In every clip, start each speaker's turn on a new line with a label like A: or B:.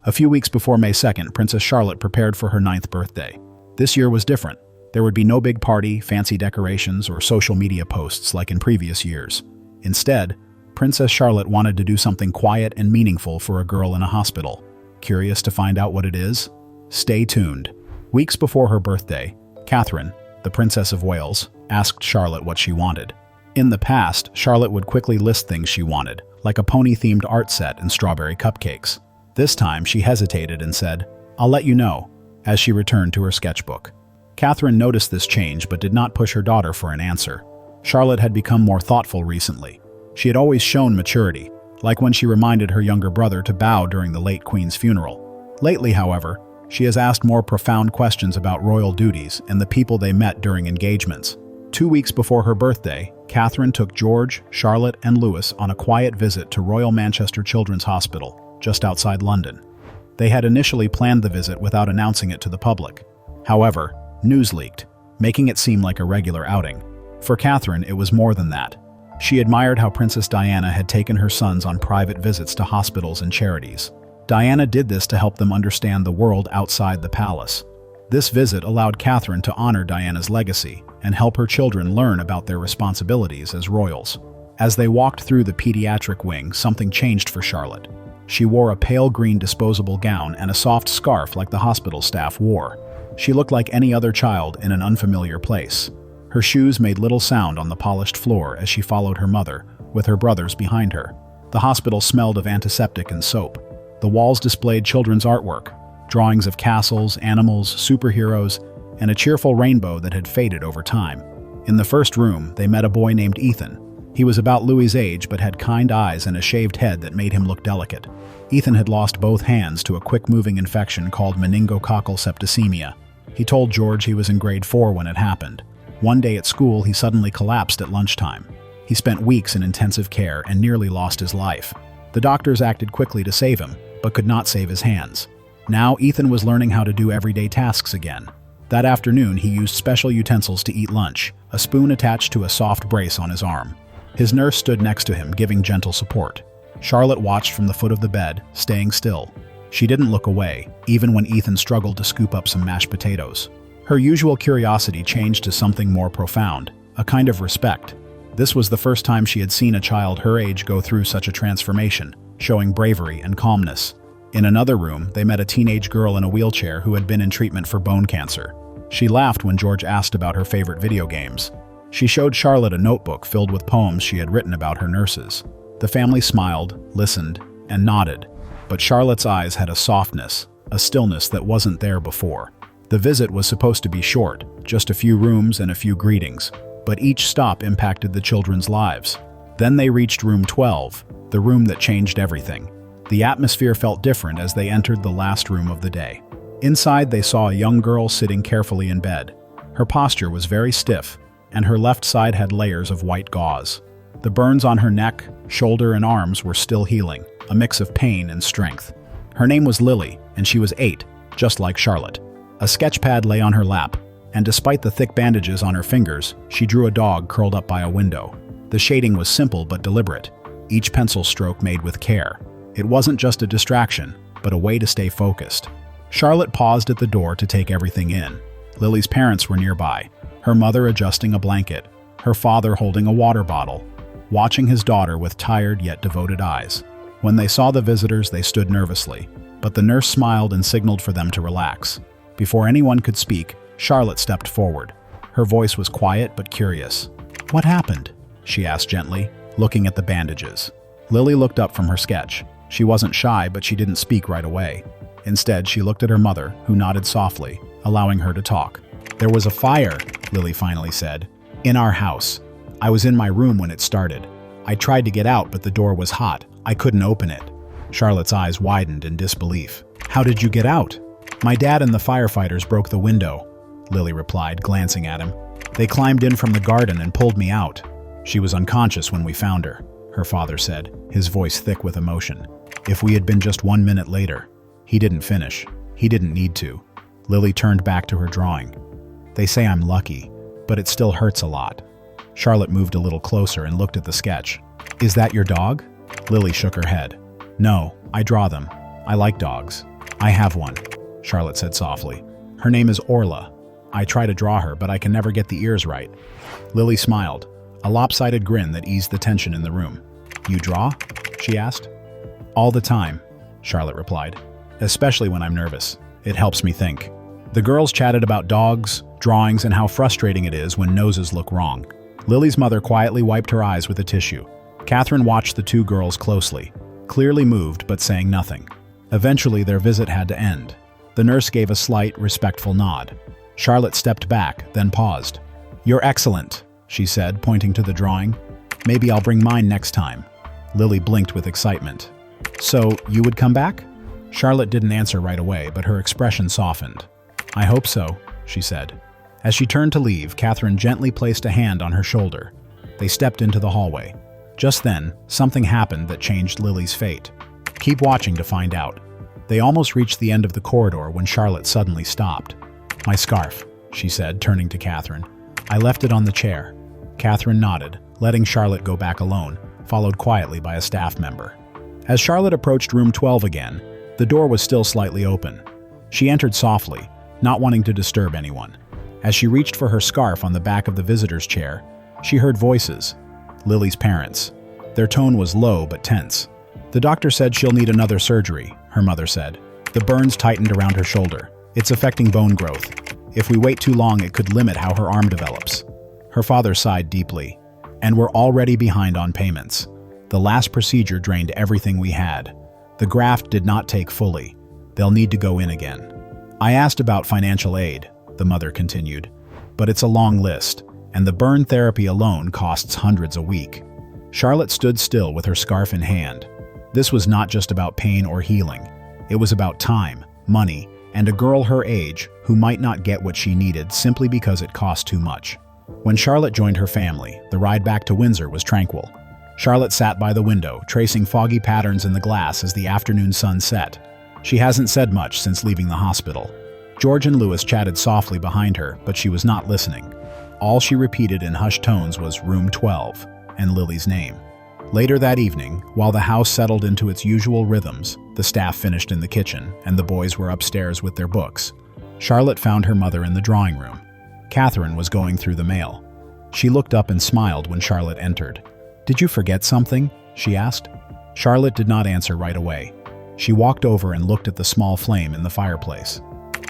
A: A few weeks before May 2nd, Princess Charlotte prepared for her 9th birthday. This year was different. There would be no big party, fancy decorations, or social media posts like in previous years. Instead, Princess Charlotte wanted to do something quiet and meaningful for a girl in a hospital. Curious to find out what it is? Stay tuned. Weeks before her birthday, Catherine, the Princess of Wales, asked Charlotte what she wanted. In the past, Charlotte would quickly list things she wanted, like a pony-themed art set and strawberry cupcakes. This time, she hesitated and said, "I'll let you know," as she returned to her sketchbook. Catherine noticed this change but did not push her daughter for an answer. Charlotte had become more thoughtful recently. She had always shown maturity, like when she reminded her younger brother to bow during the late Queen's funeral. Lately, however, she has asked more profound questions about royal duties and the people they met during engagements. 2 weeks before her birthday, Catherine took George, Charlotte, and Louis on a quiet visit to Royal Manchester Children's Hospital, just outside London. They had initially planned the visit without announcing it to the public. However, news leaked, making it seem like a regular outing. For Catherine, it was more than that. She admired how Princess Diana had taken her sons on private visits to hospitals and charities. Diana did this to help them understand the world outside the palace. This visit allowed Catherine to honor Diana's legacy and help her children learn about their responsibilities as royals. As they walked through the pediatric wing, something changed for Charlotte. She wore a pale green disposable gown and a soft scarf like the hospital staff wore. She looked like any other child in an unfamiliar place. Her shoes made little sound on the polished floor as she followed her mother, with her brothers behind her. The hospital smelled of antiseptic and soap. The walls displayed children's artwork, drawings of castles, animals, superheroes, and a cheerful rainbow that had faded over time. In the first room, they met a boy named Ethan. He was about Louis's age but had kind eyes and a shaved head that made him look delicate. Ethan had lost both hands to a quick-moving infection called meningococcal septicemia. He told George he was in grade 4 when it happened. One day at school, he suddenly collapsed at lunchtime. He spent weeks in intensive care and nearly lost his life. The doctors acted quickly to save him, but could not save his hands. Now, Ethan was learning how to do everyday tasks again. That afternoon, he used special utensils to eat lunch, a spoon attached to a soft brace on his arm. His nurse stood next to him, giving gentle support. Charlotte watched from the foot of the bed, staying still. She didn't look away, even when Ethan struggled to scoop up some mashed potatoes. Her usual curiosity changed to something more profound, a kind of respect. This was the first time she had seen a child her age go through such a transformation, showing bravery and calmness. In another room, they met a teenage girl in a wheelchair who had been in treatment for bone cancer. She laughed when George asked about her favorite video games. She showed Charlotte a notebook filled with poems she had written about her nurses. The family smiled, listened, and nodded, but Charlotte's eyes had a softness, a stillness that wasn't there before. The visit was supposed to be short, just a few rooms and a few greetings, but each stop impacted the children's lives. Then they reached room 12, the room that changed everything. The atmosphere felt different as they entered the last room of the day. Inside, they saw a young girl sitting carefully in bed. Her posture was very stiff, and her left side had layers of white gauze. The burns on her neck, shoulder, and arms were still healing, a mix of pain and strength. Her name was Lily, and she was 8, just like Charlotte. A sketch pad lay on her lap, and despite the thick bandages on her fingers, she drew a dog curled up by a window. The shading was simple but deliberate, each pencil stroke made with care. It wasn't just a distraction, but a way to stay focused. Charlotte paused at the door to take everything in. Lily's parents were nearby, her mother adjusting a blanket, her father holding a water bottle, watching his daughter with tired yet devoted eyes. When they saw the visitors, they stood nervously, but the nurse smiled and signaled for them to relax. Before anyone could speak, Charlotte stepped forward. Her voice was quiet but curious. "What happened?" she asked gently, looking at the bandages. Lily looked up from her sketch. She wasn't shy, but she didn't speak right away. Instead, she looked at her mother, who nodded softly, allowing her to talk. "There was a fire," Lily finally said, "in our house. I was in my room when it started. I tried to get out, but the door was hot. I couldn't open it." Charlotte's eyes widened in disbelief. "How did you get out?" "My dad and the firefighters broke the window," Lily replied, glancing at him. "They climbed in from the garden and pulled me out." "She was unconscious when we found her," her father said, his voice thick with emotion. "If we had been just 1 minute later." He didn't finish. He didn't need to. Lily turned back to her drawing. "They say I'm lucky, but it still hurts a lot." Charlotte moved a little closer and looked at the sketch. "Is that your dog?" Lily shook her head. "No, I draw them. I like dogs." I have one, Charlotte said softly. Her name is Orla. I try to draw her, but I can never get the ears right. Lily smiled, a lopsided grin that eased the tension in the room. You draw? She asked. All the time, Charlotte replied. Especially when I'm nervous. It helps me think. The girls chatted about dogs, drawings, and how frustrating it is when noses look wrong. Lily's mother quietly wiped her eyes with a tissue. Catherine watched the two girls closely, clearly moved but saying nothing. Eventually, their visit had to end. The nurse gave a slight, respectful nod. Charlotte stepped back, then paused. You're excellent, she said, pointing to the drawing. Maybe I'll bring mine next time. Lily blinked with excitement. So, you would come back? Charlotte didn't answer right away, but her expression softened. I hope so, she said. As she turned to leave, Catherine gently placed a hand on her shoulder. They stepped into the hallway. Just then, something happened that changed Lily's fate. Keep watching to find out. They almost reached the end of the corridor when Charlotte suddenly stopped. My scarf, she said, turning to Catherine. I left it on the chair. Catherine nodded, letting Charlotte go back alone, followed quietly by a staff member. As Charlotte approached room 12 again, the door was still slightly open. She entered softly, not wanting to disturb anyone. As she reached for her scarf on the back of the visitor's chair, she heard voices. Lily's parents. Their tone was low but tense. The doctor said she'll need another surgery, her mother said. The burns tightened around her shoulder. It's affecting bone growth. If we wait too long, it could limit how her arm develops. Her father sighed deeply. And we're already behind on payments. The last procedure drained everything we had. The graft did not take fully. They'll need to go in again. I asked about financial aid, the mother continued. But it's a long list, and the burn therapy alone costs hundreds a week. Charlotte stood still with her scarf in hand. This was not just about pain or healing. It was about time, money, and a girl her age who might not get what she needed simply because it cost too much. When Charlotte joined her family, the ride back to Windsor was tranquil. Charlotte sat by the window, tracing foggy patterns in the glass as the afternoon sun set. She hasn't said much since leaving the hospital. George and Louis chatted softly behind her, but she was not listening. All she repeated in hushed tones was room 12 and Lily's name. Later that evening, while the house settled into its usual rhythms, the staff finished in the kitchen and the boys were upstairs with their books. Charlotte found her mother in the drawing room. Catherine was going through the mail. She looked up and smiled when Charlotte entered. Did you forget something? She asked. Charlotte did not answer right away. She walked over and looked at the small flame in the fireplace.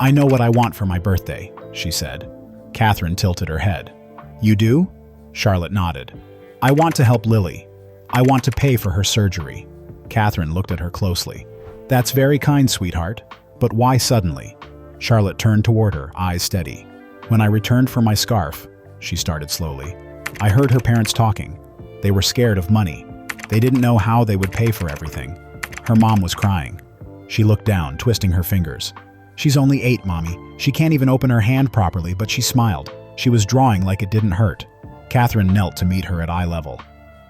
A: I know what I want for my birthday, she said. Catherine tilted her head. You do? Charlotte nodded. I want to help Lily. I want to pay for her surgery. Catherine looked at her closely. That's very kind, sweetheart. But why suddenly? Charlotte turned toward her, eyes steady. When I returned for my scarf, she started slowly, I heard her parents talking. They were scared of money. They didn't know how they would pay for everything. Her mom was crying. She looked down, twisting her fingers. She's only 8, Mommy. She can't even open her hand properly, but she smiled. She was drawing like it didn't hurt. Catherine knelt to meet her at eye level.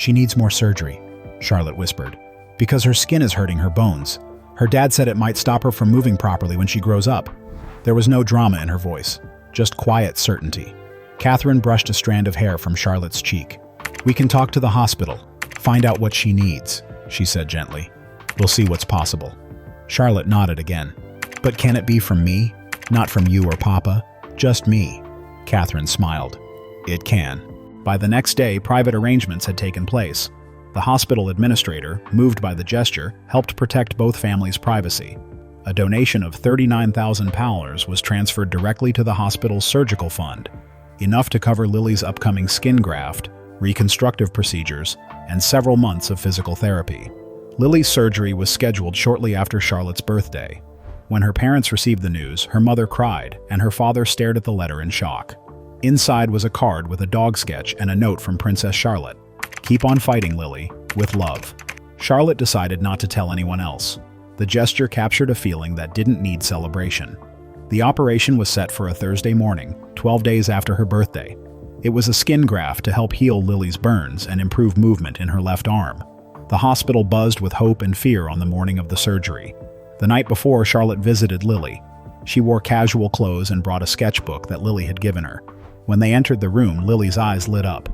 A: She needs more surgery, Charlotte whispered, because her skin is hurting her bones. Her dad said it might stop her from moving properly when she grows up. There was no drama in her voice, just quiet certainty. Catherine brushed a strand of hair from Charlotte's cheek. We can talk to the hospital, find out what she needs, she said gently. We'll see what's possible. Charlotte nodded again. But can it be from me? Not from you or Papa, just me. Catherine smiled. It can. By the next day, private arrangements had taken place. The hospital administrator, moved by the gesture, helped protect both families' privacy. A donation of £39,000 was transferred directly to the hospital's surgical fund, enough to cover Lily's upcoming skin graft, reconstructive procedures, and several months of physical therapy. Lily's surgery was scheduled shortly after Charlotte's birthday. When her parents received the news, her mother cried, and her father stared at the letter in shock. Inside was a card with a dog sketch and a note from Princess Charlotte. Keep on fighting, Lily. With love. Charlotte decided not to tell anyone else. The gesture captured a feeling that didn't need celebration. The operation was set for a Thursday morning, 12 days after her birthday. It was a skin graft to help heal Lily's burns and improve movement in her left arm. The hospital buzzed with hope and fear on the morning of the surgery. The night before, Charlotte visited Lily. She wore casual clothes and brought a sketchbook that Lily had given her. When they entered the room, Lily's eyes lit up.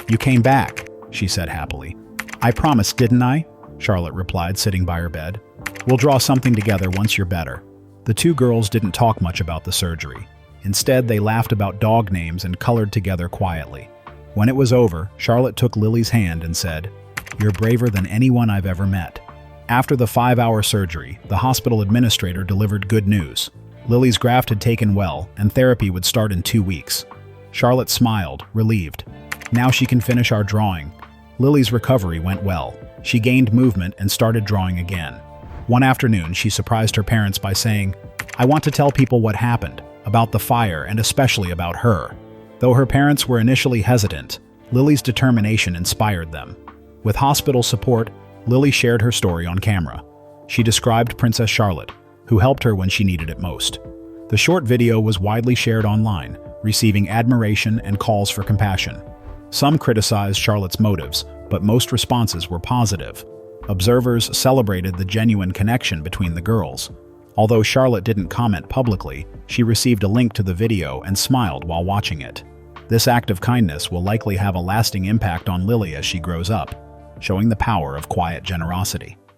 A: You came back, she said happily. I promised, didn't I? Charlotte replied, sitting by her bed. We'll draw something together once you're better. The two girls didn't talk much about the surgery. Instead, they laughed about dog names and colored together quietly. When it was over, Charlotte took Lily's hand and said, "You're braver than anyone I've ever met." After the 5-hour surgery, the hospital administrator delivered good news. Lily's graft had taken well, and therapy would start in 2 weeks. Charlotte smiled, relieved. Now she can finish our drawing. Lily's recovery went well. She gained movement and started drawing again. One afternoon, she surprised her parents by saying, "I want to tell people what happened, about the fire and especially about her." Though her parents were initially hesitant, Lily's determination inspired them. With hospital support, Lily shared her story on camera. She described Princess Charlotte, who helped her when she needed it most. The short video was widely shared online, receiving admiration and calls for compassion. Some criticized Charlotte's motives, but most responses were positive. Observers celebrated the genuine connection between the girls. Although Charlotte didn't comment publicly, she received a link to the video and smiled while watching it. This act of kindness will likely have a lasting impact on Lily as she grows up, showing the power of quiet generosity.